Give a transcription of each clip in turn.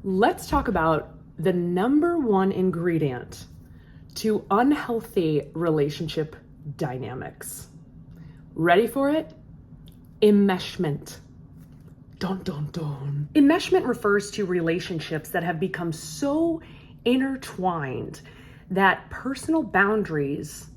Let's talk about the number one ingredient to unhealthy relationship dynamics. Ready for it? Enmeshment. Dun dun dun. Enmeshment refers to relationships that have become so intertwined that personal boundaries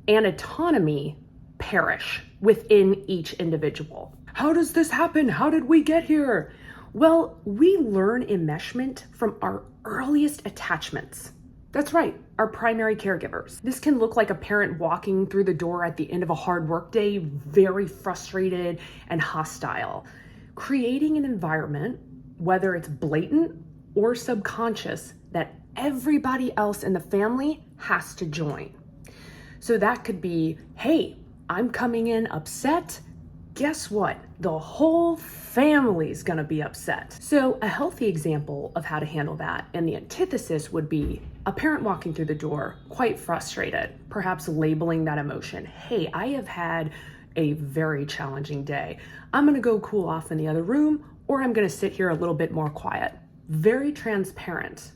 and autonomy perish within each individual. How does this happen? How did we get here? Well, we learn enmeshment from our earliest attachments. That's right, our primary caregivers. This can look like a parent walking through the door at the end of a hard workday, very frustrated and hostile, creating an environment, whether it's blatant or subconscious, that everybody else in the family has to join. So that could be, hey, I'm coming in upset. Guess what? The whole family's gonna be upset. So a healthy example of how to handle that, and the antithesis would be a parent walking through the door, quite frustrated, perhaps labeling that emotion. Hey, I have had a very challenging day. I'm gonna go cool off in the other room, or I'm gonna sit here a little bit more quiet. Very transparent.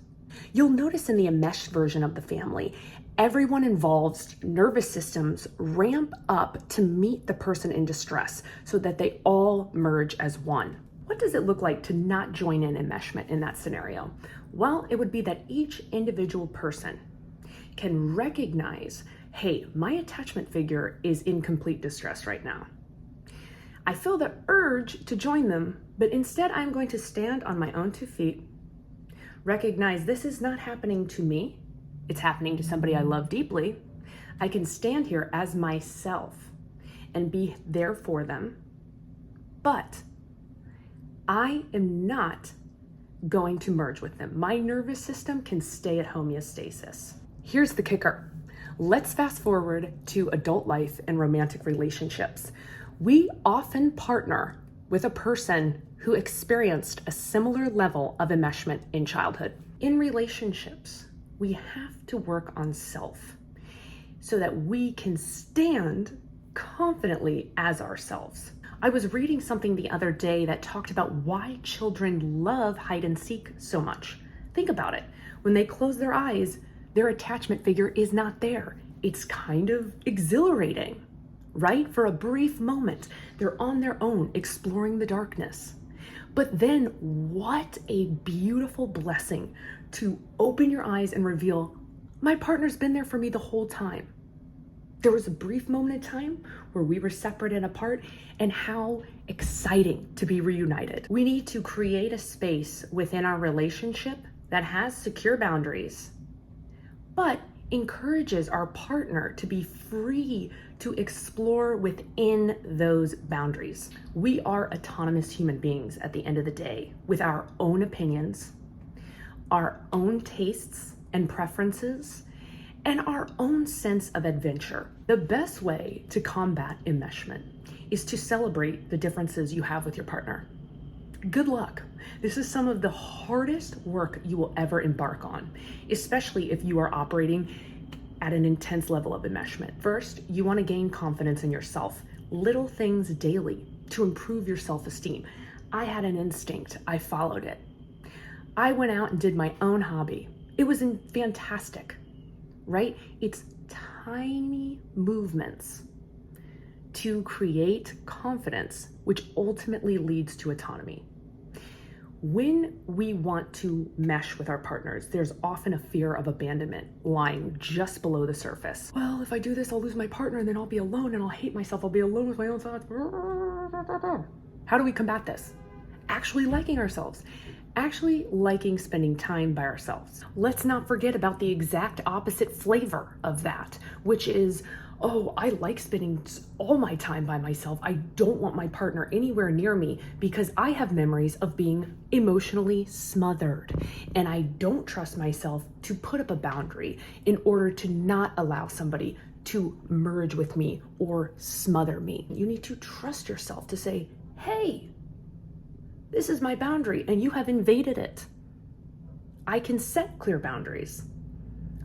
You'll notice in the enmeshed version of the family, everyone involved's nervous systems ramp up to meet the person in distress so that they all merge as one. What does it look like to not join in enmeshment in that scenario? Well, it would be that each individual person can recognize, hey, my attachment figure is in complete distress right now. I feel the urge to join them, but instead I'm going to stand on my own 2 feet, recognize this is not happening to me, it's happening to somebody I love deeply. I can stand here as myself and be there for them, but I am not going to merge with them. My nervous system can stay at homeostasis. Here's the kicker. Let's fast forward to adult life and romantic relationships. We often partner with a person who experienced a similar level of enmeshment in childhood. In relationships, we have to work on self so that we can stand confidently as ourselves. I was reading something the other day that talked about why children love hide and seek so much. Think about it. When they close their eyes, their attachment figure is not there. It's kind of exhilarating, right? For a brief moment, they're on their own exploring the darkness. But then what a beautiful blessing to open your eyes and reveal, my partner's been there for me the whole time. There was a brief moment in time where we were separate and apart, and how exciting to be reunited. We need to create a space within our relationship that has secure boundaries, but encourages our partner to be free to explore within those boundaries. We are autonomous human beings at the end of the day, with our own opinions, our own tastes and preferences, and our own sense of adventure. The best way to combat enmeshment is to celebrate the differences you have with your partner. Good luck. This is some of the hardest work you will ever embark on, especially if you are operating at an intense level of enmeshment. First, you want to gain confidence in yourself. Little things daily to improve your self-esteem. I had an instinct. I followed it. I went out and did my own hobby. It was fantastic, right? It's tiny movements to create confidence, which ultimately leads to autonomy. When we want to mesh with our partners, there's often a fear of abandonment lying just below the surface. Well, if I do this, I'll lose my partner and then I'll be alone and I'll hate myself. I'll be alone with my own thoughts. How do we combat this? Actually liking ourselves. Actually liking spending time by ourselves. Let's not forget about the exact opposite flavor of that, which is, oh, I like spending all my time by myself. I don't want my partner anywhere near me because I have memories of being emotionally smothered. And I don't trust myself to put up a boundary in order to not allow somebody to merge with me or smother me. You need to trust yourself to say, hey, this is my boundary and you have invaded it. I can set clear boundaries.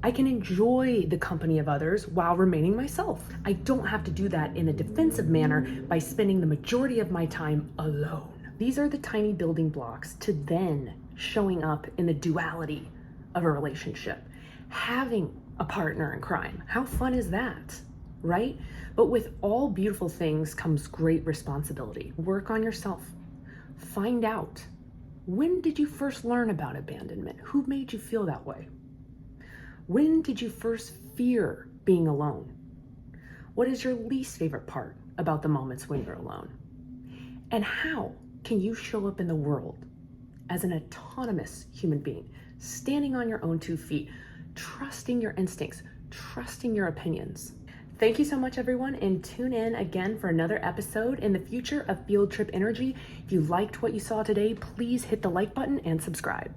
I can enjoy the company of others while remaining myself. I don't have to do that in a defensive manner by spending the majority of my time alone. These are the tiny building blocks to then showing up in the duality of a relationship, having a partner in crime. How fun is that, right? But with all beautiful things comes great responsibility. Work on yourself. Find out, when did you first learn about abandonment? Who made you feel that way? When did you first fear being alone? What is your least favorite part about the moments when you're alone? And how can you show up in the world as an autonomous human being, standing on your own 2 feet, trusting your instincts, trusting your opinions? Thank you so much, everyone, and tune in again for another episode in the future of Field Trip Energy. If you liked what you saw today, please hit the like button and subscribe.